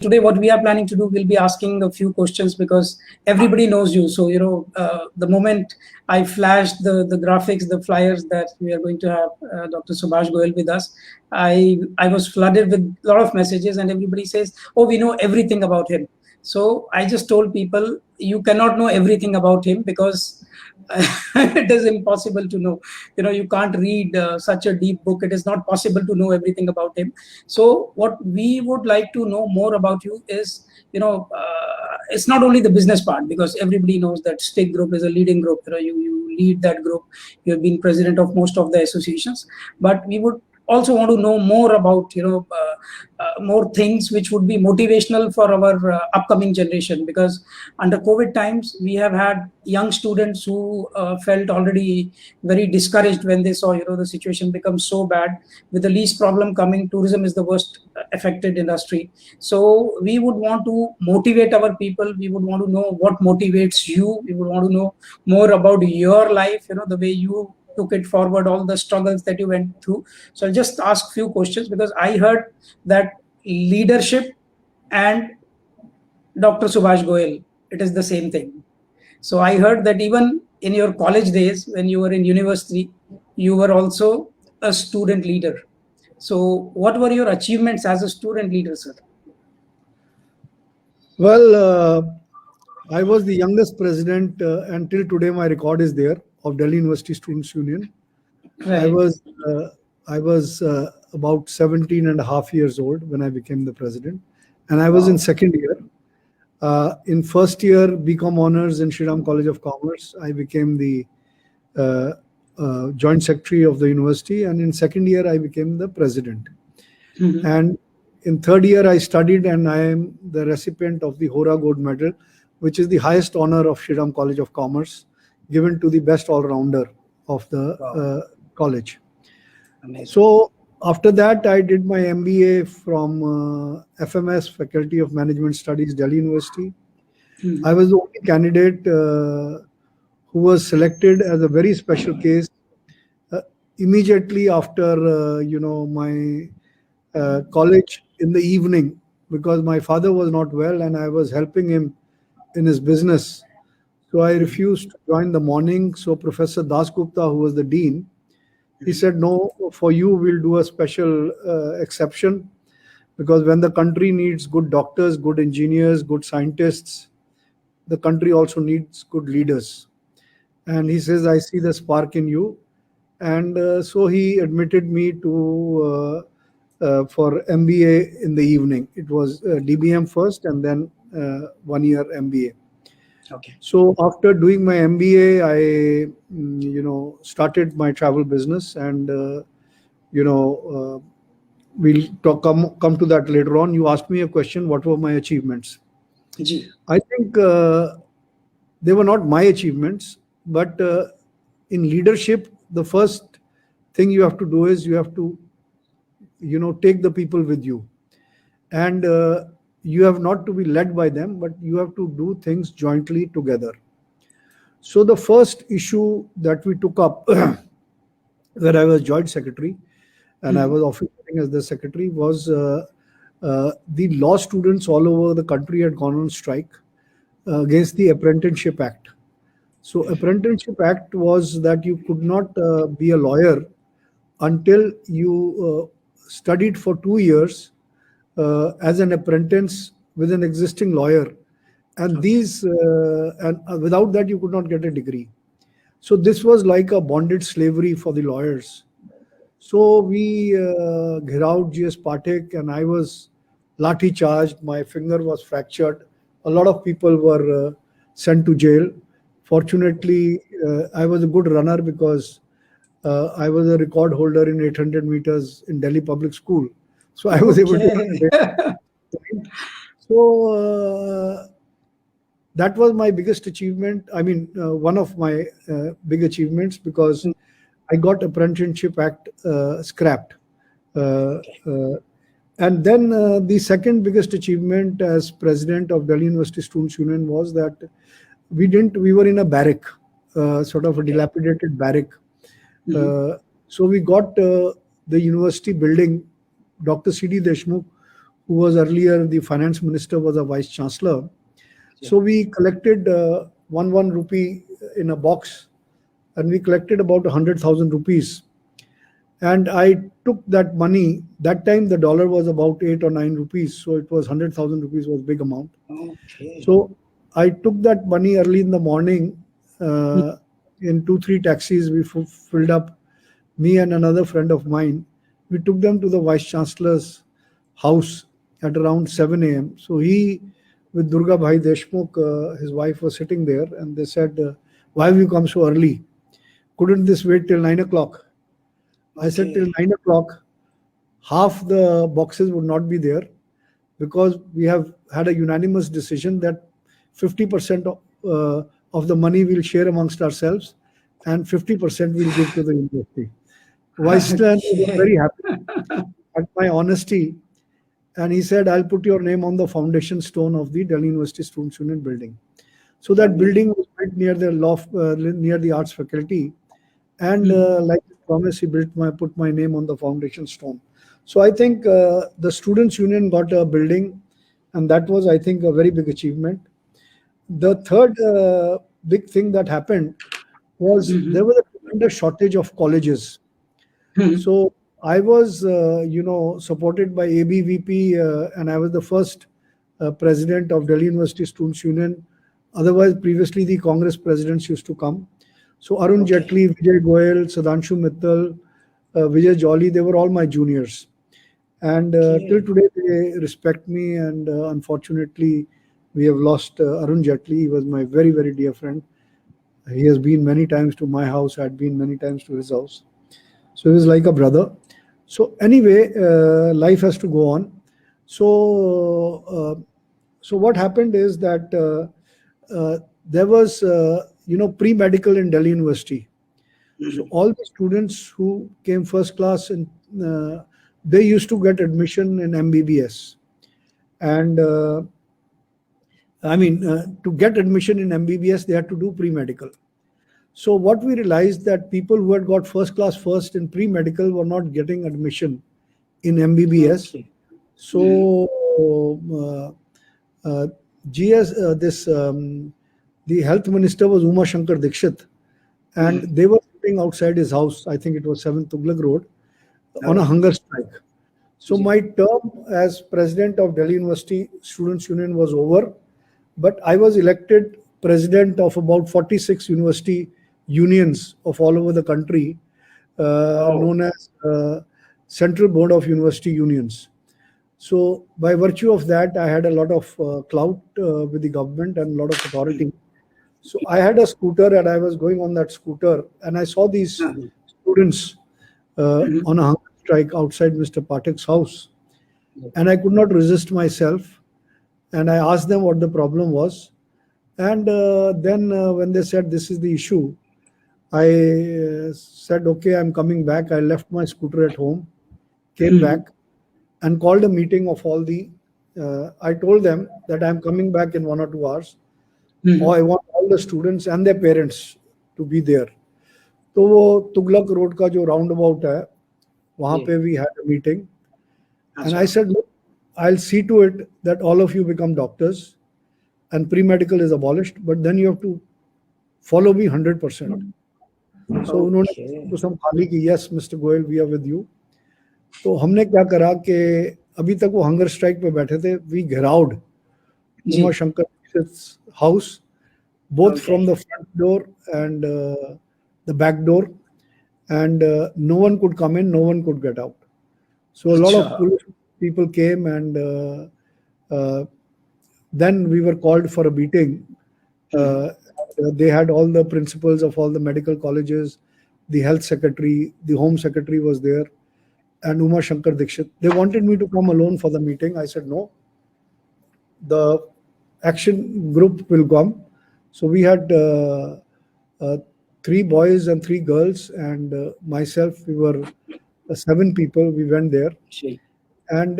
today what we are planning to do, we'll be asking a few questions because everybody knows you. So, the moment I flashed the graphics, the flyers that we are going to have Dr. Subhash Goel with us, I was flooded with a lot of messages, and everybody says, oh, we know everything about him. So I just told people, you cannot know everything about him because it is impossible to know. You can't read such a deep book. It is not possible to know everything about him. So what we would like to know more about you is, it's not only the business part, because everybody knows that Stick Group is a leading group. You lead that group. You have been president of most of the associations, but we would also want to know more about more things which would be motivational for our upcoming generation, because under COVID times we have had young students who felt already very discouraged when they saw the situation become so bad. With the least problem coming, tourism is the worst affected industry. So we would want to motivate our people. We would want to know what motivates you. We would want to know more about your life, the way you took it forward, all the struggles that you went through. So I'll just ask few questions, because I heard that leadership and Dr. Subhash Goel, it is the same thing. So I heard that even in your college days, when you were in university, you were also a student leader. So what were your achievements as a student leader, sir? Well, I was the youngest president until today. My record is there of Delhi University Students Union. Right. I was about 17 and a half years old when I became the president, and I was in second year. In first year BCom honors in Shri Ram College of Commerce, I became the joint secretary of the university, and in second year I became the president. Mm-hmm. And in third year I studied, and I am the recipient of the Hora Gold Medal, which is the highest honor of Shri Ram College of Commerce, given to the best all-rounder of the college. Amazing. So after that, I did my MBA from FMS, Faculty of Management Studies, Delhi University. Mm-hmm. I was the only candidate who was selected as a very special case immediately after my college in the evening, because my father was not well and I was helping him in his business. So I refused to join the morning. So Professor Das Gupta, who was the dean, he said, no, for you, we'll do a special exception, because when the country needs good doctors, good engineers, good scientists, the country also needs good leaders. And he says, I see the spark in you. And so he admitted me to for MBA in the evening. It was DBM first and then 1 year MBA. Okay. So after doing my MBA, I, started my travel business, and, we'll come to that later on. You asked me a question, what were my achievements? I think they were not my achievements, but in leadership, the first thing you have to do is you have to, take the people with you. And you have not to be led by them, but you have to do things jointly together. So the first issue that we took up when I was joint secretary and I was officiating as the secretary was the law students all over the country had gone on strike against the Apprenticeship Act. So Apprenticeship Act was that you could not be a lawyer until you studied for 2 years as an apprentice with an existing lawyer, and these and without that you could not get a degree. So this was like a bonded slavery for the lawyers. So we Ghiraud GS Pathak, and I was lathi charged. My finger was fractured. A lot of people were sent to jail. Fortunately, I was a good runner because I was a record holder in 800 meters in Delhi Public School. So I was able to. So that was my biggest achievement. I mean, one of my big achievements, because I got Apprenticeship Act scrapped. And then the second biggest achievement as president of Delhi University Students Union was that we were in a barrack, sort of a dilapidated barrack. So we got the university building. Dr. C.D. Deshmukh, who was earlier the finance minister, was a vice chancellor. So we collected one rupee in a box, and we collected about 100,000 rupees. And I took that money. That time the dollar was about 8 or 9 rupees, so it was 100,000 rupees was big amount. Okay. So I took that money early in the morning. In 2-3 taxis, we filled up. Me and another friend of mine, we took them to the vice chancellor's house at around 7 a.m. So he, with Durga Bhai Deshmukh, his wife, was sitting there, and they said, "Why have you come so early? Couldn't this wait till 9 o'clock?" I said, "Till 9 o'clock, half the boxes would not be there, because we have had a unanimous decision that 50% of the money we'll share amongst ourselves, and 50% we'll give to the university." Vice Chancellor was very happy at my honesty, and he said, "I'll put your name on the foundation stone of the Delhi University Students' Union building." So that building was built near the near the arts faculty, and like I promised, he put my name on the foundation stone. So I think the Students' Union got a building, and that was, I think, a very big achievement. The third big thing that happened was there was a tremendous shortage of colleges. So I was, supported by ABVP, and I was the first president of Delhi University Students' Union. Otherwise, previously the Congress presidents used to come. So Arun Jaitley, Vijay Goyal, Sudhanshu Mittal, Vijay Jolly, they were all my juniors. And till today, they respect me. And unfortunately, we have lost Arun Jaitley. He was my very, very dear friend. He has been many times to my house. I had been many times to his house. So he was like a brother. So anyway, life has to go on. So what happened is that there was, pre-medical in Delhi University. So all the students who came first class, and they used to get admission in MBBS. And to get admission in MBBS, they had to do pre-medical. So what we realized, that people who had got first class first in pre-medical were not getting admission in MBBS. Okay. So the health minister was Uma Shankar Dikshit, and they were sitting outside his house. I think it was 7 Tughlaq Road, on a hunger strike. So my term as president of Delhi University Students' Union was over, but I was elected president of about 46 university unions of all over the country, known as Central Board of University Unions. So by virtue of that, I had a lot of clout with the government and a lot of authority. So I had a scooter, and I was going on that scooter, and I saw these students on a hunger strike outside Mr. Pathak's house. And I could not resist myself, and I asked them what the problem was. And then when they said this is the issue, I said, okay, I'm coming back. I left my scooter at home, came back, and called a meeting of all the, I told them that I'm coming back in 1 or 2 hours. Or I want all the students and their parents to be there. तो वो Tughlaq road का जो roundabout है, वहाँ पे we had a meeting. And I said, look, I'll see to it that all of you become doctors, and pre-medical is abolished, but then you have to follow me 100%. So उन्होंने तो संभाली कि yes, Mr. Goyal, we are with you. तो हमने क्या करा कि अभी तक वो हंगर स्ट्राइक पे बैठे थे. We घेरावed Uma Shankar Dikshit's house, both from the front door and the back door, and no one could come in, no one could get out. So a lot of police people came, and then we were called for a meeting. They had all the principals of all the medical colleges, the health secretary, the home secretary was there, and Uma Shankar Dikshit. They wanted me to come alone for the meeting. I said no. The action group will come. So we had 3 boys and 3 girls, and myself. We were 7 people. We went there, and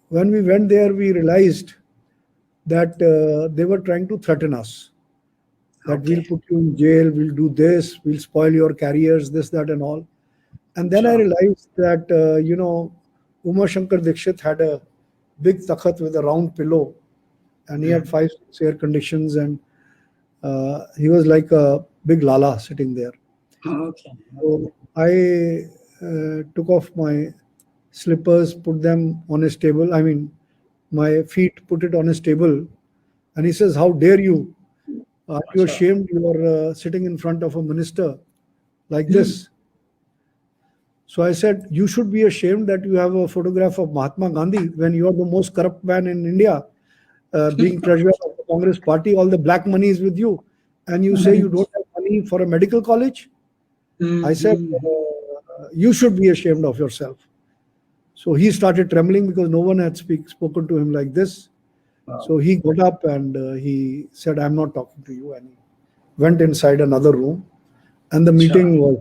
when we went there, we realized that they were trying to threaten us. That we'll put you in jail, we'll do this, we'll spoil your careers, this, that, and all. And then I realized that, Uma Shankar Dikshit had a big takhat with a round pillow, and he had 5, 6 air conditions, and he was like a big lala sitting there. Okay. So I took off my slippers, put them on his table. I mean, my feet, put it on his table, and he says, "How dare you? Are you ashamed? You are sitting in front of a minister like this." So I said, "You should be ashamed that you have a photograph of Mahatma Gandhi when you are the most corrupt man in India, being treasurer of the Congress party. All the black money is with you, and you say you don't have money for a medical college." I said, "You should be ashamed of yourself." So he started trembling because no one had spoken to him like this. So he got up and he said, "I'm not talking to you." And he went inside another room, and the meeting was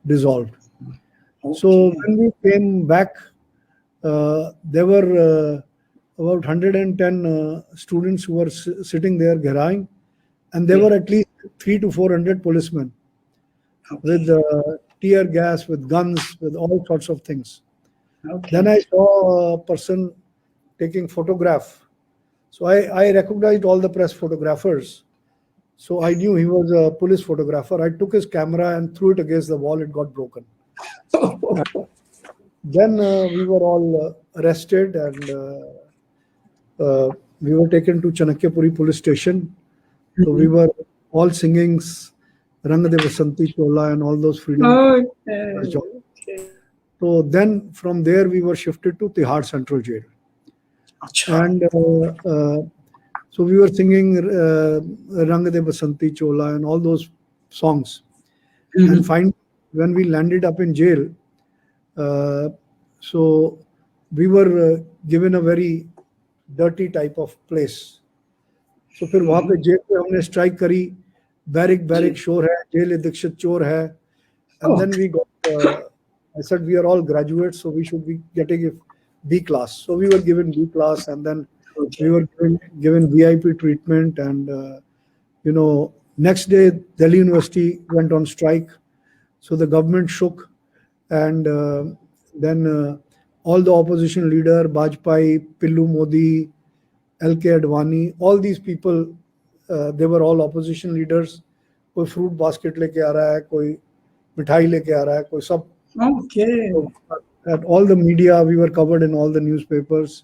dissolved. So when we came back, there were about 110 students who were sitting there geraing, and there were at least 300 to 400 policemen with tear gas, with guns, with all sorts of things. Then I saw a person taking photograph. So I recognized all the press photographers. So I knew he was a police photographer. I took his camera and threw it against the wall. It got broken. Then we were all arrested, and we were taken to Chanakyapuri police station. So we were all singing Rang De Vasanti Chola and all those freedom. So then from there we were shifted to Tihar Central Jail. And so we were singing Rang De Vasanti Chola and all those songs. And finally, when we landed up in jail, so we were given a very dirty type of place. So फिर वहाँ पे jail पे हमने strike करी, barrack शोर है, jail Dixit चोर है, and then we got. I said we are all graduates, so we should be getting a B class. So we were given B class, and then we were given VIP treatment. And next day Delhi University went on strike, so the government shook, and then all the opposition leader, Bajpai, Pillu Modi, LK Advani, all these people, they were all opposition leaders. कोई fruit basket लेके आ रहा है, कोई मिठाई लेके आ रहा है, कोई सब. Okay. At all the media, we were covered in all the newspapers.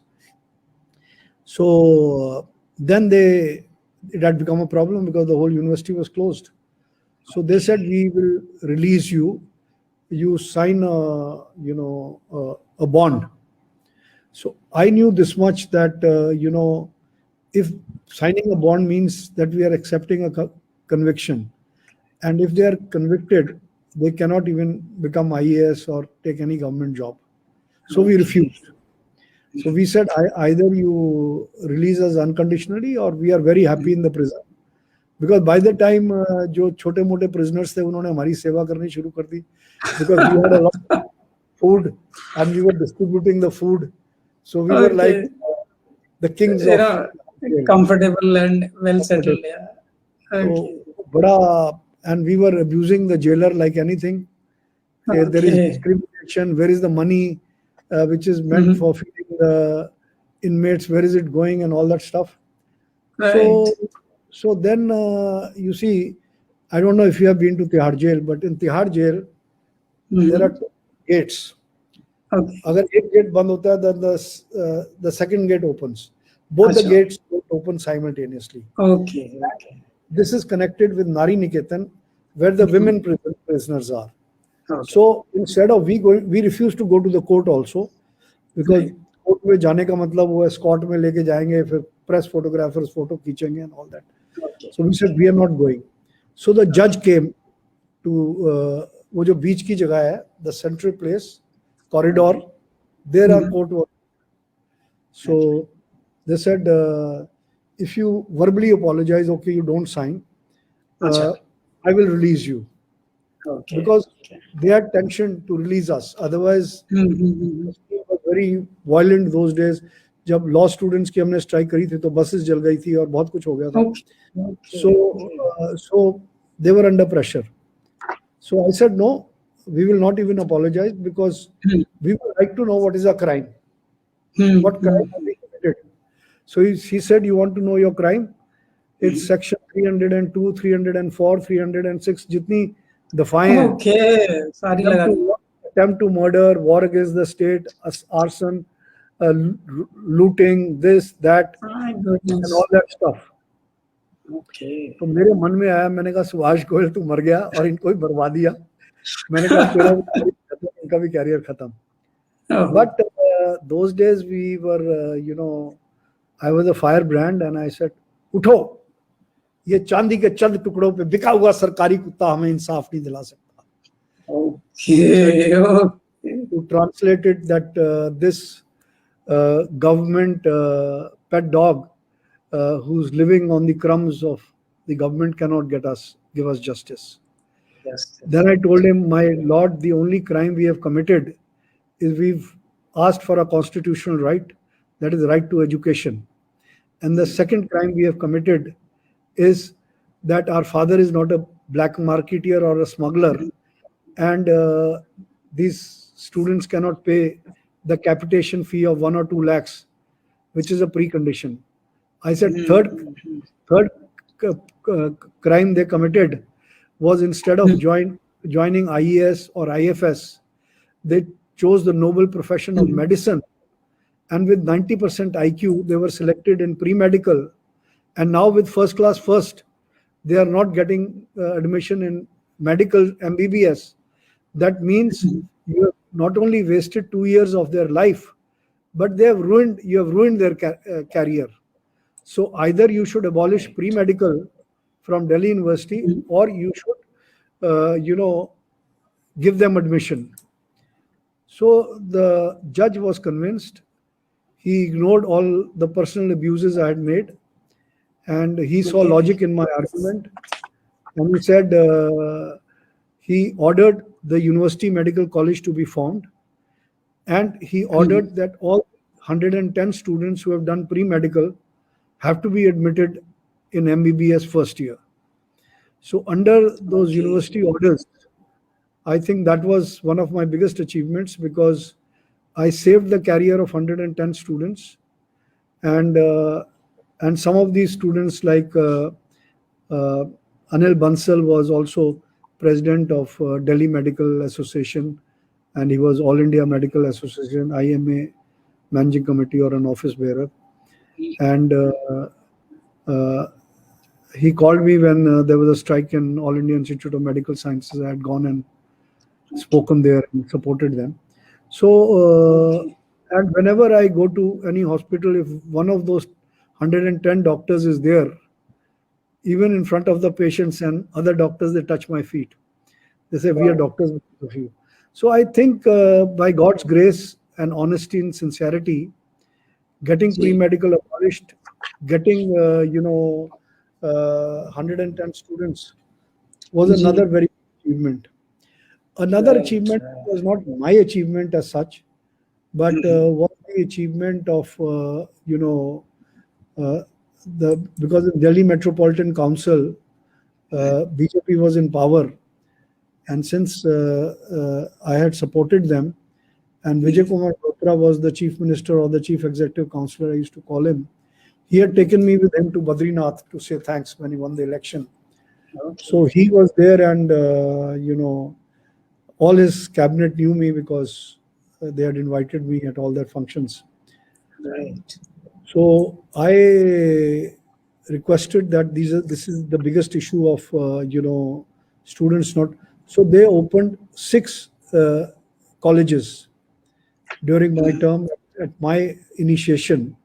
So then it had become a problem because the whole university was closed. So they said, "We will release you. You sign a bond." So I knew this much that if signing a bond means that we are accepting a conviction, and if they are convicted, they cannot even become IAS or take any government job. So we refused. So we said, either you release us unconditionally or we are very happy in the prison. Because by the time जो छोटे मोटे prisoners थे उन्होंने हमारी सेवा करनी शुरू कर दी, because we had a lot of food and we were distributing the food. So we were like the kings of comfortable and well settled. Yeah. So, and we were abusing the jailer like anything. There is discrimination. Where is the money which is meant for feeding the inmates? Where is it going and all that stuff? Right. So then you see, I don't know if you have been to Tihar jail, but in Tihar jail, there are 2 gates. अगर एक gate बंद होता है, then the second gate opens. Both the gates open simultaneously. Okay. This is connected with Nari Niketan, where the women prisoners are. So instead of we refuse to go to the court also, because court में जाने का मतलब वो escort में लेके जाएंगे, फिर press photographers photo खींचेंगे and all that. So we said we are not going. So the judge came to वो जो बीच की जगह है, the central place, corridor, there are court was. So they said, if you verbally apologize, okay, you don't sign, I will release you. Because they had tension to release us. Otherwise, it was very violent those days. जब law students की हमने strike करी थी तो buses जल गई थी और बहुत कुछ हो गया था. So they were under pressure. So I said, no, we will not even apologize because we would like to know what is our crime. What crime have we committed? So he said, you want to know your crime? It's section 302, 304, 306, jitni dafaएं हैं. Okay, सारी लगा दी. Attempt to murder, war against the state, arson, looting, this, that, My and goodness. all that stuff. Okay. तो मेरे मन में आया, मैंने कहा सुभाष गोयल तू मर गया और इनको ही बर्बाद दिया. मैंने कहा तेरा इनका भी कैरियर खत्म. But those days we were, I was a firebrand and I said, उठो, ये चांदी के चंद टुकड़ों पे बिका हुआ सरकारी कुत्ता हमें इंसाफ नहीं दिला सकता. Okay. To translate it, that this government pet dog who's living on the crumbs of the government cannot give us justice. Yes. Then I told him, my lord, the only crime we have committed is we've asked for a constitutional right, that is the right to education. And the second crime we have committed is that our father is not a black marketeer or a smuggler, and these students cannot pay the capitation fee of 1 or 2 lakhs, which is a precondition. I said third crime they committed was, instead of joining IAS or IFS, they chose the noble profession of medicine, and with 90% IQ they were selected in pre-medical, and now with first class first they are not getting admission in medical MBBS. That means you have not only wasted 2 years of their life, but you have ruined their career. So either you should abolish pre-medical from Delhi University, or you should give them admission. So the judge was convinced. He ignored all the personal abuses I had made, and he saw logic in my argument, and he said he ordered the University Medical College to be formed, and he ordered that all 110 students who have done pre-medical have to be admitted in MBBS first year. So under those university orders, I think that was one of my biggest achievements, because I saved the career of 110 students, and some of these students, like Anil Bansal was also president of Delhi Medical Association, and he was All India Medical Association, IMA managing committee or an office bearer. And he called me when there was a strike in All India Institute of Medical Sciences. I had gone and spoken there and supported them. So, and whenever I go to any hospital, if one of those 110 doctors is there, even in front of the patients and other doctors, they touch my feet. They say, we are doctors of you. So I think by God's grace and honesty and sincerity, getting pre-medical abolished, getting 110 students was another very achievement. Another achievement was not my achievement as such, but was the achievement of because the Delhi Metropolitan Council, BJP was in power, and since I had supported them, and Vijay Kumar Chopra was the chief minister or the chief executive councillor, I used to call him. He had taken me with him to Badrinath to say thanks when he won the election. So he was there, and all his cabinet knew me because they had invited me at all their functions. Right. So I requested that this is the biggest issue of students not. So they opened 6 colleges during my term at my initiation,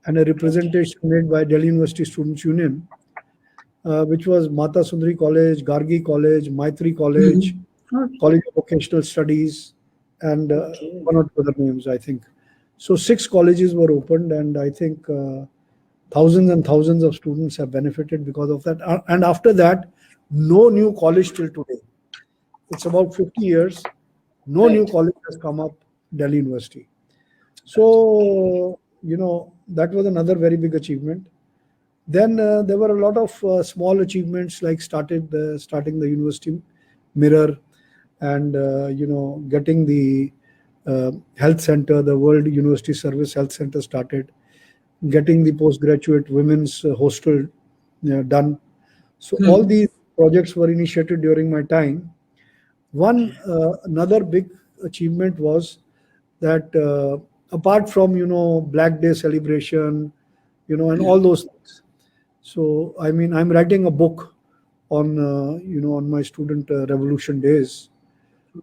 and a representation made by Delhi University Students' Union, which was Mata Sundari College, Gargi College, Maitri College, College of Vocational Studies, and one or two other names, I think. So 6 colleges were opened, and I think thousands and thousands of students have benefited because of that. And after that, no new college till today. It's about 50 years. No new college has come up, Delhi University. So, that was another very big achievement. Then there were a lot of small achievements, like starting the University Mirror, and getting the health center, the World University Service Health Center started, getting the postgraduate women's hostel done. So all these projects were initiated during my time. Another big achievement was that apart from Black Day celebration, and all those things. So I mean, I'm writing a book on on my student revolution days.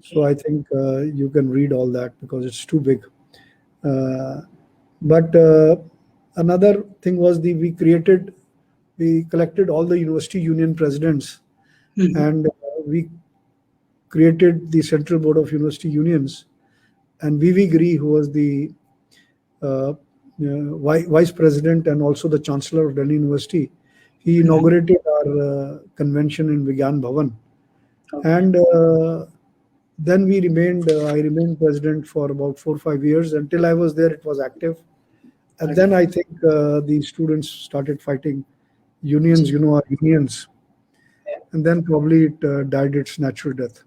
So I think you can read all that because it's too big. Uh, but another thing was we collected all the university union presidents, and we created the Central Board of University Unions. And V.V. Giri, who was the vice president and also the chancellor of Delhi University, he inaugurated our convention in Vigyan Bhavan. And then I remained president for about 4 or 5 years. Until I was there, it was active. And then I think the students started fighting unions, our unions. And then probably it died its natural death.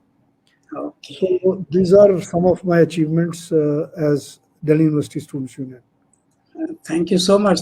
Okay. So these are some of my achievements as Delhi University Students' Union. Thank you so much.